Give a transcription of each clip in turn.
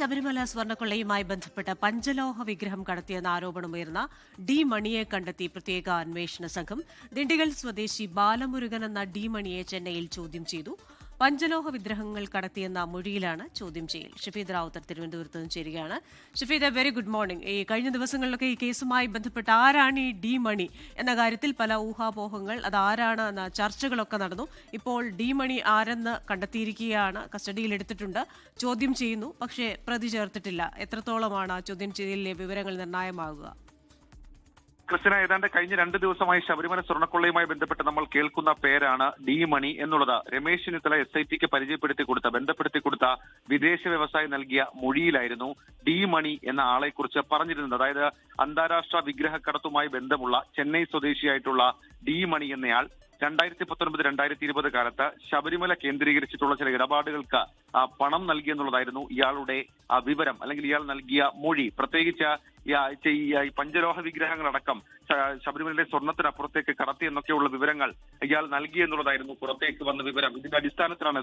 ശബരിമല സ്വർണ്ണക്കൊള്ളയുമായി ബന്ധപ്പെട്ട് പഞ്ചലോഹ വിഗ്രഹം കടത്തിയെന്ന ആരോപണമുയർന്ന ഡി മണിയെ കണ്ടെത്തി പ്രത്യേക അന്വേഷണ സംഘം ദിണ്ടിഗൽ സ്വദേശി ബാലമുരുകൻ എന്ന ഡി മണിയെ ചെന്നൈയിൽ ചോദ്യം ചെയ്തു. പഞ്ചലോഹ വിഗ്രഹങ്ങൾ കടത്തിയെന്ന മൊഴിയിലാണ് ചോദ്യം ചെയ്യൽ. ഷഫീദ് റാവുത്തർ തിരുവനന്തപുരത്ത് നിന്ന് ചേരുകയാണ്. Shafeed, very good morning. ഈ കഴിഞ്ഞ ദിവസങ്ങളിലൊക്കെ ഈ കേസുമായി ബന്ധപ്പെട്ട് ആരാണ് ഈ ഡി മണി എന്ന കാര്യത്തിൽ പല ഊഹാപോഹങ്ങൾ, അത് ആരാണ് എന്ന ചർച്ചകളൊക്കെ നടന്നു. ഇപ്പോൾ ഡി മണി ആരെന്ന് കണ്ടെത്തിയിരിക്കുകയാണ്, കസ്റ്റഡിയിലെടുത്തിട്ടുണ്ട്, ചോദ്യം ചെയ്യുന്നു. പക്ഷേ പ്രതി ചേർത്തിട്ടില്ല. എത്രത്തോളമാണ് ചോദ്യം ചെയ്യലിലെ വിവരങ്ങൾ നിർണായകമാകുക? ക്രിസ്ത്യന, ഏതാണ്ട് കഴിഞ്ഞ 2 ദിവസമായി ശബരിമല സ്വർണ്ണക്കൊള്ളയുമായി ബന്ധപ്പെട്ട് നമ്മൾ കേൾക്കുന്ന പേരാണ് ഡി മണി എന്നുള്ളത്. രമേശ് ചെന്നിത്തല SITക്ക് ബന്ധപ്പെടുത്തി കൊടുത്ത വിദേശ വ്യവസായി നൽകിയ മൊഴിയിലായിരുന്നു ഡി മണി എന്ന ആളെ കുറിച്ച് പറഞ്ഞിരുന്നത്. അതായത് അന്താരാഷ്ട്ര വിഗ്രഹക്കടത്തുമായി ബന്ധമുള്ള ചെന്നൈ സ്വദേശിയായിട്ടുള്ള ഡി മണി എന്നയാൾ 2019-2020 കാലത്ത് ശബരിമല കേന്ദ്രീകരിച്ചിട്ടുള്ള ചില ഇടപാടുകൾക്ക് പണം നൽകിയെന്നുള്ളതായിരുന്നു ഇയാളുടെ വിവരം, അല്ലെങ്കിൽ ഇയാൾ നൽകിയ മൊഴി. പ്രത്യേകിച്ച് ഈ പഞ്ചലോഹ വിഗ്രഹങ്ങളടക്കം ശബരിമലയിലെ സ്വർണത്തിനപ്പുറത്തേക്ക് കടത്തി എന്നൊക്കെയുള്ള വിവരങ്ങൾ ഇയാൾ നൽകി എന്നുള്ളതായിരുന്നു പുറത്തേക്ക് വന്ന വിവരം. ഇതിന്റെ അടിസ്ഥാനത്തിലാണ്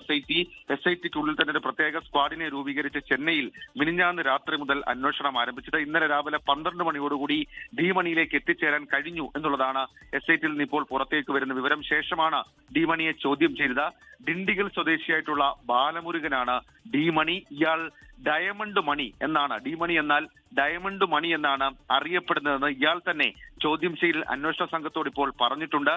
SITക്കുള്ളിൽ തന്നെ ഒരു പ്രത്യേക സ്ക്വാഡിനെ രൂപീകരിച്ച് ചെന്നൈയിൽ മിനിഞ്ഞാന്ന് രാത്രി മുതൽ അന്വേഷണം ആരംഭിച്ചത്. ഇന്നലെ രാവിലെ 12 മണിയോടുകൂടി ഡി മണിയിലേക്ക് എത്തിച്ചേരാൻ കഴിഞ്ഞു എന്നുള്ളതാണ് SITയിൽ നിന്ന് ഇപ്പോൾ പുറത്തേക്ക് വരുന്ന വിവരം. ശേഷമാണ് ഡി മണിയെ ചോദ്യം ചെയ്തത്. ദിണ്ടിഗൽ സ്വദേശിയായിട്ടുള്ള ബാലമുരുകനാണ് ഡി മണി. ഇയാൾ ഡയമണ്ട് മണി എന്നാണ്, ഡി മണി എന്നാൽ ഡയമണ്ട് മണി എന്നാണ് അറിയപ്പെടുന്നതെന്ന് ഇയാൾ തന്നെ ചോദ്യം ചെയ്യൽ അന്വേഷണ സംഘത്തോട് ഇപ്പോൾ പറഞ്ഞിട്ടുണ്ട്.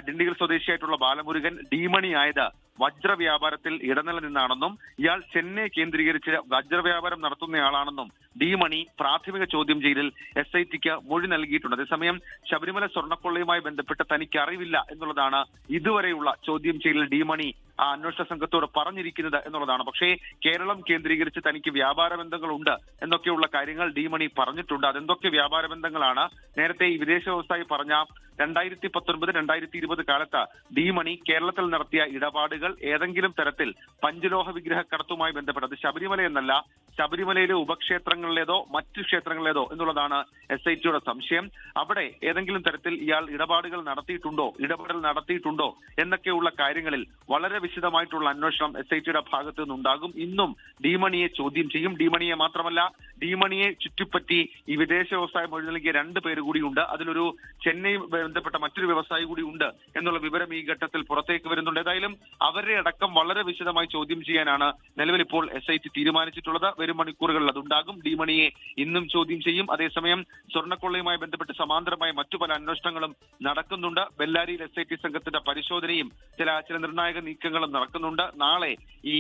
ദിണ്ടിഗൽ സ്വദേശിയായിട്ടുള്ള ബാലമുരുകൻ ഡി മണി ആയത് വജ്രവ്യാപാരത്തിൽ ഇടനില നിന്നാണെന്നും ഇയാൾ ചെന്നൈ കേന്ദ്രീകരിച്ച് വജ്രവ്യാപാരം നടത്തുന്നയാളാണെന്നും ഡി മണി പ്രാഥമിക ചോദ്യം ചെയ്യലിൽ SITക്ക് മൊഴി നൽകിയിട്ടുണ്ട്. അതേസമയം ശബരിമല സ്വർണ്ണക്കൊള്ളയുമായി ബന്ധപ്പെട്ട് തനിക്ക് അറിവില്ല എന്നുള്ളതാണ് ഇതുവരെയുള്ള ചോദ്യം ചെയ്യലിൽ ഡി മണി അന്വേഷണ സംഘത്തോട് പറഞ്ഞിരിക്കുന്നത് എന്നുള്ളതാണ്. പക്ഷേ കേരളം കേന്ദ്രീകരിച്ച് തനിക്ക് വ്യാപാര ബന്ധങ്ങളുണ്ട് എന്നൊക്കെയുള്ള കാര്യങ്ങൾ ഡി മണി പറഞ്ഞിട്ടുണ്ട്. അതെന്തൊക്കെ വ്യാപാര ബന്ധങ്ങളാണ്? നേരത്തെ ഈ വിദേശ വ്യവസായി പറഞ്ഞ 2019-2020 കാലത്ത് ഡി മണി കേരളത്തിൽ നടത്തിയ ഇടപാടുകൾ ഏതെങ്കിലും തരത്തിൽ പഞ്ചലോഹ വിഗ്രഹ കടത്തുമായി ബന്ധപ്പെട്ടത് ശബരിമല എന്നല്ല, ശബരിമലയിലെ ഉപക്ഷേത്രങ്ങളിലേതോ മറ്റു ക്ഷേത്രങ്ങളിലേതോ എന്നുള്ളതാണ് SITയുടെ സംശയം. അവിടെ ഏതെങ്കിലും തരത്തിൽ ഇയാൾ ഇടപെടൽ നടത്തിയിട്ടുണ്ടോ എന്നൊക്കെയുള്ള കാര്യങ്ങളിൽ വളരെ വിശദമായിട്ടുള്ള അന്വേഷണം SITയുടെ ഭാഗത്തു നിന്നുണ്ടാകും. ഇന്നും ഡി മണിയെ ചോദ്യം ചെയ്യും. ഡി മണിയെ മാത്രമല്ല, ഡി മണിയെ ചുറ്റിപ്പറ്റി ഈ വിദേശ വ്യവസായ മൊഴി നൽകിയ 2 പേര് കൂടിയുണ്ട്. അതിലൊരു ചെന്നൈ ബന്ധപ്പെട്ട മറ്റൊരു വ്യവസായി കൂടി ഉണ്ട് എന്നുള്ള വിവരം ഈ ഘട്ടത്തിൽ പുറത്തേക്ക് വരുന്നുണ്ട്. ഏതായാലും അവരെ അടക്കം വളരെ വിശദമായി ചോദ്യം ചെയ്യാനാണ് നിലവിൽ ഇപ്പോൾ SIT തീരുമാനിച്ചിട്ടുള്ളത്. വരും മണിക്കൂറുകളിൽ അതുണ്ടാകും. ഡി മണിയെ ഇന്നും ചോദ്യം ചെയ്യും. അതേസമയം സ്വർണ്ണക്കൊള്ളയുമായി ബന്ധപ്പെട്ട് സമാന്തരമായ മറ്റു പല അന്വേഷണങ്ങളും നടക്കുന്നുണ്ട്. ബെല്ലാരിയിൽ SIT സംഘത്തിന്റെ പരിശോധനയും ചില നിർണായക നീക്കങ്ങളും നടക്കുന്നുണ്ട്. നാളെ ഈ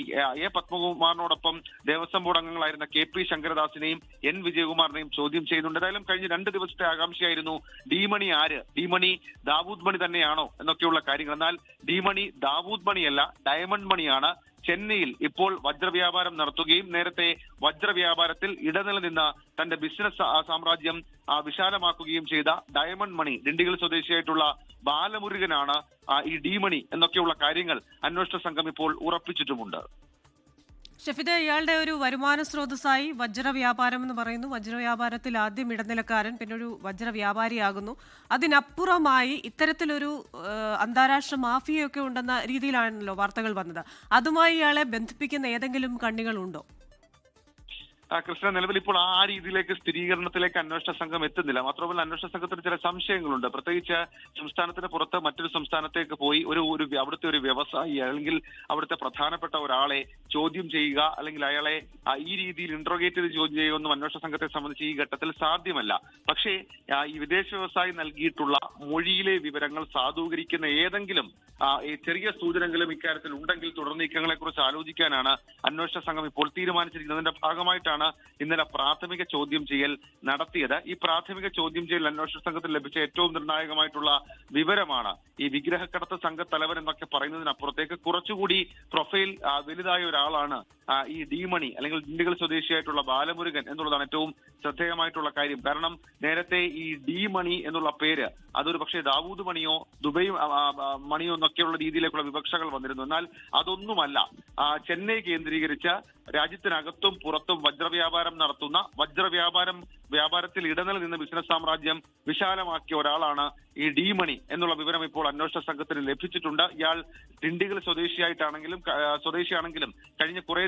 A പത്മകുമാറിനോടൊപ്പം ദേവസ്വം ബോർഡ് അംഗങ്ങളായിരുന്ന KP ശങ്കരദാസിനെയും N വിജയകുമാറിനെയും ചോദ്യം ചെയ്യുന്നുണ്ട്. ഏതായാലും കഴിഞ്ഞ 2 ദിവസത്തെ ആകാംക്ഷയായിരുന്നു ഡി മണി ആര്, ഡി മണി ദാവൂദ് മണി തന്നെയാണോ എന്നൊക്കെയുള്ള കാര്യങ്ങൾ. എന്നാൽ ഡി മണി ദാവൂദ് മണിയല്ല, ഡയമണ്ട് മണിയാണ്. ചെന്നൈയിൽ ഇപ്പോൾ വജ്രവ്യാപാരം നടത്തുകയും നേരത്തെ വജ്രവ്യാപാരത്തിൽ ഇടനില നിന്ന് തന്റെ ബിസിനസ് സാമ്രാജ്യം വിശാലമാക്കുകയും ചെയ്ത ഡയമണ്ട് മണി, ദിണ്ടിഗൽ സ്വദേശിയായിട്ടുള്ള ബാലമുരുകനാണ് ഈ ഡി മണി എന്നൊക്കെയുള്ള കാര്യങ്ങൾ അന്വേഷണ സംഘം ഇപ്പോൾ ഉറപ്പിച്ചിട്ടുമുണ്ട്. ഷഫീദ്, ഇയാളുടെ ഒരു വരുമാന സ്രോതസ്സായി വജ്രവ്യാപാരം എന്ന് പറയുന്നു. വജ്രവ്യാപാരത്തിൽ ആദ്യം ഇടനിലക്കാരൻ, പിന്നെ ഒരു വജ്രവ്യാപാരിയാകുന്നു. അതിനപ്പുറമായി ഇത്തരത്തിലൊരു അന്താരാഷ്ട്ര മാഫിയൊക്കെ ഉണ്ടെന്ന രീതിയിലാണല്ലോ വാർത്തകൾ വന്നത്. അതുമായി ഇയാളെ ബന്ധിപ്പിക്കുന്ന ഏതെങ്കിലും കണ്ണികളുണ്ടോ? കൃഷ്ണ, നിലവിൽ ഇപ്പോൾ ആ രീതിയിലേക്ക് സ്ഥിരീകരണത്തിലേക്ക് അന്വേഷണ സംഘം എത്തുന്നില്ല. മാത്രമല്ല അന്വേഷണ സംഘത്തിന് ചില സംശയങ്ങളുണ്ട്. പ്രത്യേകിച്ച് സംസ്ഥാനത്തിന് പുറത്ത് മറ്റൊരു സംസ്ഥാനത്തേക്ക് പോയി അവിടുത്തെ ഒരു വ്യവസായി അല്ലെങ്കിൽ അവിടുത്തെ പ്രധാനപ്പെട്ട ഒരാളെ ചോദ്യം ചെയ്യുക, അല്ലെങ്കിൽ അയാളെ ഈ രീതിയിൽ ഇന്ററോഗേറ്റ് ചെയ്ത് ചോദ്യം ചെയ്യുകയൊന്നും അന്വേഷണ സംഘത്തെ സംബന്ധിച്ച് ഈ ഘട്ടത്തിൽ സാധ്യമല്ല. പക്ഷേ ഈ വിദേശ വ്യവസായി നൽകിയിട്ടുള്ള മൊഴിയിലെ വിവരങ്ങൾ സാധൂകരിക്കുന്ന ഏതെങ്കിലും ചെറിയ സൂചനകളും ഇക്കാര്യത്തിൽ ഉണ്ടെങ്കിൽ തുടർ നീക്കങ്ങളെ കുറിച്ച് ആലോചിക്കാനാണ് അന്വേഷണ സംഘം ഇപ്പോൾ തീരുമാനിച്ചിരിക്കുന്നത്. അതിന്റെ ഭാഗമായിട്ടാണ് ഇന്നലെ പ്രാഥമിക ചോദ്യം ചെയ്യൽ നടത്തിയത്. ഈ പ്രാഥമിക ചോദ്യം ചെയ്യൽ അന്വേഷണ സംഘത്തിൽ ലഭിച്ച ഏറ്റവും നിർണായകമായിട്ടുള്ള വിവരമാണ് ഈ വിഗ്രഹക്കടത്ത് സംഘത്തലവൻ എന്നൊക്കെ പറയുന്നതിനപ്പുറത്തേക്ക് കുറച്ചുകൂടി പ്രൊഫൈൽ വലുതായ ഒരാളാണ് ഈ ഡി മണി, അല്ലെങ്കിൽ ദിണ്ടിഗൽ സ്വദേശിയായിട്ടുള്ള ബാലമുരുകൻ എന്നുള്ളതാണ് ഏറ്റവും ശ്രദ്ധേയമായിട്ടുള്ള കാര്യം. കാരണം നേരത്തെ ഈ ഡി മണി എന്നുള്ള പേര് അതൊരു പക്ഷേ ദാവൂദ് മണിയോ ദുബൈ മണിയോ എന്നൊക്കെയുള്ള രീതിയിലേക്കുള്ള വിവക്ഷകൾ വന്നിരുന്നു. എന്നാൽ അതൊന്നുമല്ല. ചെന്നൈ കേന്ദ്രീകരിച്ച് രാജ്യത്തിനകത്തും പുറത്തും വജ്രവ്യാപാരം നടത്തുന്ന, വജ്രവ്യാപാരം വ്യാപാരത്തിൽ ഇടനില നിന്ന് ബിസിനസ് സാമ്രാജ്യം വിശാലമാക്കിയ ഒരാളാണ് ഈ ഡി മണി എന്നുള്ള വിവരം ഇപ്പോൾ അന്വേഷണ സംഘത്തിന് ലഭിച്ചിട്ടുണ്ട്. ഇയാൾ ഡിണ്ടിഗൽ സ്വദേശിയാണെങ്കിലും കഴിഞ്ഞ കുറെ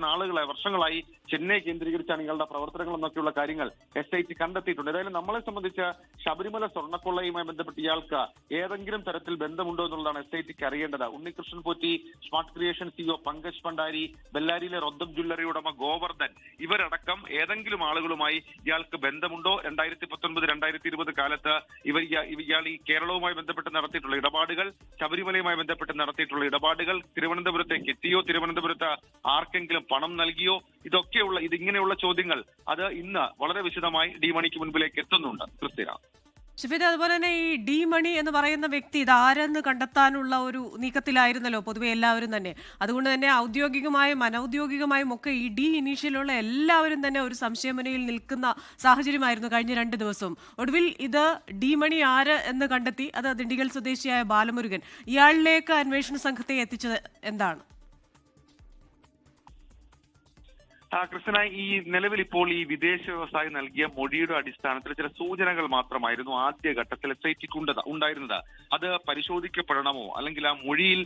നാളുകളായി വർഷങ്ങളായി ചെന്നൈ കേന്ദ്രീകരിച്ചാണ് ഇയാളുടെ പ്രവർത്തനങ്ങൾ എന്നൊക്കെയുള്ള കാര്യങ്ങൾ SIT കണ്ടെത്തിയിട്ടുണ്ട്. ഏതായാലും നമ്മളെ സംബന്ധിച്ച് ശബരിമല സ്വർണ്ണക്കൊള്ളയുമായി ബന്ധപ്പെട്ട് ഇയാൾക്ക് ഏതെങ്കിലും തരത്തിൽ ബന്ധമുണ്ടോ എന്നുള്ളതാണ് SITക്ക് അറിയേണ്ടത്. Unnikrishnan Potti, smart creation CEO Pankaj Bhandari, ബെല്ലാരിയിലെ റൊദ്ദം ജ്വല്ലറി ഉടമ ഗോവർദ്ധൻ ഇവരടക്കം ഏതെങ്കിലും ആളുകളുമായി ഇയാൾക്ക് ബന്ധമുണ്ടോ? 2019-2020 കാലത്ത് ഇയാൾ ഈ കേരളവുമായി ബന്ധപ്പെട്ട് നടത്തിയിട്ടുള്ള ഇടപാടുകൾ, ശബരിമലയുമായി ബന്ധപ്പെട്ട് നടത്തിയിട്ടുള്ള ഇടപാടുകൾ, തിരുവനന്തപുരത്തേക്ക് എത്തിയോ, തിരുവനന്തപുരത്ത് ആർക്കെങ്കിലും പണം നൽകിയോ, ഇതിങ്ങനെയുള്ള ചോദ്യങ്ങൾ അത് ഇന്ന് വളരെ വിശദമായി ഡി മണിക്ക് മുൻപിലേക്ക് എത്തുന്നുണ്ട്. ക്രിസ്ത്യന ഷിഫിദ്, അതുപോലെ തന്നെ ഈ ഡി മണി എന്ന് പറയുന്ന വ്യക്തി ഇതാരെന്ന് കണ്ടെത്താനുള്ള ഒരു നീക്കത്തിലായിരുന്നല്ലോ പൊതുവെ എല്ലാവരും തന്നെ. അതുകൊണ്ട് തന്നെ ഔദ്യോഗികമായും അനൌദ്യോഗികമായും ഒക്കെ ഈ ഡി ഇനീഷ്യലുള്ള എല്ലാവരും തന്നെ ഒരു സംശയമുനയിൽ നിൽക്കുന്ന സാഹചര്യമായിരുന്നു കഴിഞ്ഞ 2 ദിവസവും. ഒടുവിൽ ഇത് ഡി മണി ആര് എന്ന് കണ്ടെത്തി. അത് ദിണ്ടിഗൽ സ്വദേശിയായ ബാലമുരുകൻ. ഇയാളിലേക്ക് അന്വേഷണ സംഘത്തെ എത്തിച്ചത് എന്താണ്? കൃഷ്ണ, ഈ നിലവിൽ ഇപ്പോൾ ഈ വിദേശ വ്യവസായി നൽകിയ മൊഴിയുടെ അടിസ്ഥാനത്തിൽ ചില സൂചനകൾ മാത്രമായിരുന്നു ആദ്യഘട്ടത്തിൽ SITക്ക് ഉണ്ടായിരുന്നത്. അത് പരിശോധിക്കപ്പെടണമോ അല്ലെങ്കിൽ ആ മൊഴിയിൽ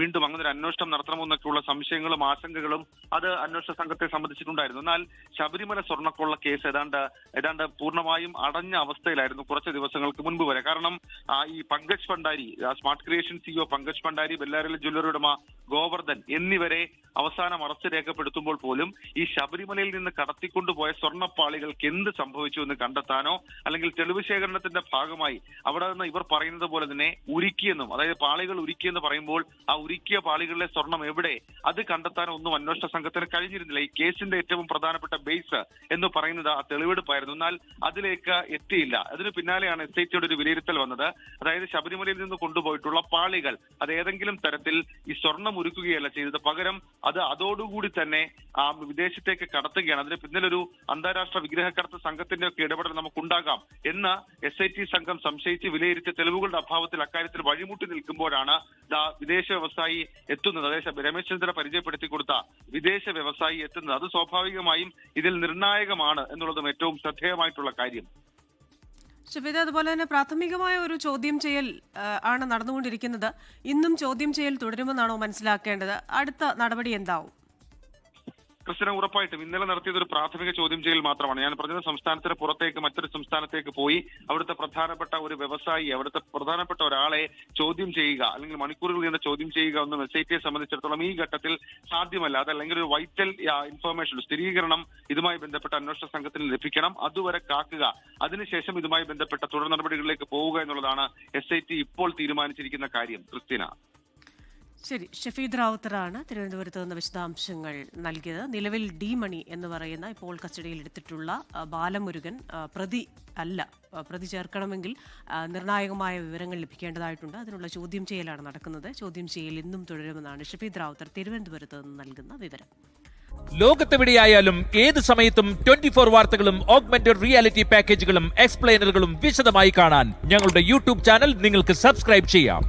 വീണ്ടും അങ്ങനെ ഒരു അന്വേഷണം നടത്തണമോ എന്നൊക്കെയുള്ള സംശയങ്ങളും ആശങ്കകളും അത് അന്വേഷണ സംഘത്തെ സംബന്ധിച്ചിട്ടുണ്ടായിരുന്നു. എന്നാൽ ശബരിമല സ്വർണ്ണക്കൊള്ള കേസ് ഏതാണ്ട് പൂർണ്ണമായും അടഞ്ഞ അവസ്ഥയിലായിരുന്നു കുറച്ച് ദിവസങ്ങൾക്ക് മുൻപ് വരെ. കാരണം ഈ Pankaj Bhandari, smart creation CEO Pankaj Bhandari, ബെല്ലാരിയിലെ ജ്വല്ലറി ഉടമ ഗോവർദ്ധൻ എന്നിവരെ അവസാനം അറസ്റ്റ് രേഖപ്പെടുത്തുമ്പോൾ പോലും ഈ ശബരിമലയിൽ നിന്ന് കടത്തിക്കൊണ്ടുപോയ സ്വർണ്ണപ്പാളികൾക്ക് എന്ത് സംഭവിച്ചു എന്ന് കണ്ടെത്താനോ അല്ലെങ്കിൽ തെളിവ് ശേഖരണത്തിന്റെ ഭാഗമായി അവിടെ നിന്ന് ഇവർ പറയുന്നത് പോലെ തന്നെ ഉരുക്കിയെന്നും, അതായത് പാളികൾ ഉരുക്കിയെന്ന് പറയുമ്പോൾ ആ ഉരുക്കിയ പാളികളിലെ സ്വർണം എവിടെ, അത് കണ്ടെത്താനോ ഒന്നും അന്വേഷണ സംഘത്തിന് കഴിഞ്ഞിരുന്നില്ല. ഈ കേസിന്റെ ഏറ്റവും പ്രധാനപ്പെട്ട ബേസ് എന്ന് പറയുന്നത് ആ തെളിവെടുപ്പായിരുന്നു. എന്നാൽ അതിലേക്ക് എത്തിയില്ല. അതിന് പിന്നാലെയാണ് SITയുടെ ഒരു വിലയിരുത്തൽ വന്നത്. അതായത് ശബരിമലയിൽ നിന്ന് കൊണ്ടുപോയിട്ടുള്ള പാളികൾ അത് ഏതെങ്കിലും തരത്തിൽ ഈ സ്വർണം ഉരുക്കുകയല്ല ചെയ്തത്, പകരം അത് അതോടുകൂടി തന്നെ ആ വിദേശത്തേക്ക് കടത്തുകയാണ്. അതിന് പിന്നിലൊരു അന്താരാഷ്ട്ര വിഗ്രഹക്കടത്ത് സംഘത്തിന്റെ ഒക്കെ ഇടപെടൽ നമുക്കുണ്ടാകാം എന്ന് SIT സംഘം സംശയിച്ച് വിലയിരുത്തിയ തെളിവുകളുടെ അഭാവത്തിൽ അക്കാര്യത്തിൽ വഴിമുട്ടി നിൽക്കുമ്പോഴാണ് വിദേശ വ്യവസായി എത്തുന്നത്. അതായത് രമേശ് ചെന്നിത്തല പരിചയപ്പെടുത്തി കൊടുത്ത വിദേശ വ്യവസായി എത്തുന്നത്. അത് സ്വാഭാവികമായും ഇതിൽ നിർണായകമാണ് എന്നുള്ളതും ഏറ്റവും ശ്രദ്ധേയമായിട്ടുള്ള കാര്യം. ഷിഫിദ്, അതുപോലെ തന്നെ പ്രാഥമികമായ ഒരു ചോദ്യം ചെയ്യൽ ആണ് നടന്നുകൊണ്ടിരിക്കുന്നത്. ഇന്നും ചോദ്യം ചെയ്യൽ തുടരുമെന്നാണോ മനസ്സിലാക്കേണ്ടത്? അടുത്ത നടപടി എന്താവും? ക്രിസ്ത്യന, ഉറപ്പായിട്ടും ഇന്നലെ നടത്തിയത് ഒരു പ്രാഥമിക ചോദ്യം ചെയ്യൽ മാത്രമാണ്. ഞാൻ പറഞ്ഞത് സംസ്ഥാനത്തിന് പുറത്തേക്ക് മറ്റൊരു സംസ്ഥാനത്തേക്ക് പോയി അവിടുത്തെ പ്രധാനപ്പെട്ട ഒരു വ്യവസായി, അവിടുത്തെ പ്രധാനപ്പെട്ട ഒരാളെ ചോദ്യം ചെയ്യുക അല്ലെങ്കിൽ മണിക്കൂറുകൾ നീണ്ട ചോദ്യം ചെയ്യുക ഒന്നും SITയെ സംബന്ധിച്ചിടത്തോളം ഈ ഘട്ടത്തിൽ സാധ്യമല്ല. അതല്ലെങ്കിൽ ഒരു വൈറ്റൽ ഇൻഫർമേഷൻ, സ്ഥിരീകരണം ഇതുമായി ബന്ധപ്പെട്ട അന്വേഷണ സംഘത്തിന് ലഭിക്കണം. അതുവരെ കാക്കുക. അതിനുശേഷം ഇതുമായി ബന്ധപ്പെട്ട തുടർ നടപടികളിലേക്ക് പോവുക എന്നുള്ളതാണ് SIT ഇപ്പോൾ തീരുമാനിച്ചിരിക്കുന്ന കാര്യം. ക്രിസ്ത്യന, ശരി. ഷഫീദ് റാവുത്തറാണ് തിരുവനന്തപുരത്ത് നിന്ന് വിശദാംശങ്ങൾ നൽകിയത്. നിലവിൽ ഡി മണി എന്ന് പറയുന്ന ഇപ്പോൾ കസ്റ്റഡിയിൽ എടുത്തിട്ടുള്ള ബാലമുരുകൻ പ്രതി ചേർക്കണമെങ്കിൽ നിർണായകമായ വിവരങ്ങൾ ലഭിക്കേണ്ടതായിട്ടുണ്ട്. അതിനുള്ള ചോദ്യം ചെയ്യലാണ് നടക്കുന്നത്. ചോദ്യം ചെയ്യൽ ഇന്നും തുടരുമെന്നാണ് ഷഫീദ് റാവുത്തർ തിരുവനന്തപുരത്ത് നിന്ന് നൽകുന്ന വിവരം. ലോകത്തെവിടെയായാലും ഏത് സമയത്തും 24 വാർത്തകളും ഓഗ്മെന്റഡ് റിയാലിറ്റി പാക്കേജുകളും എക്സ്പ്ലെയിനറുകളും വിശദമായി കാണാൻ ഞങ്ങളുടെ YouTube ചാനൽ നിങ്ങൾക്ക് സബ്സ്ക്രൈബ് ചെയ്യാം.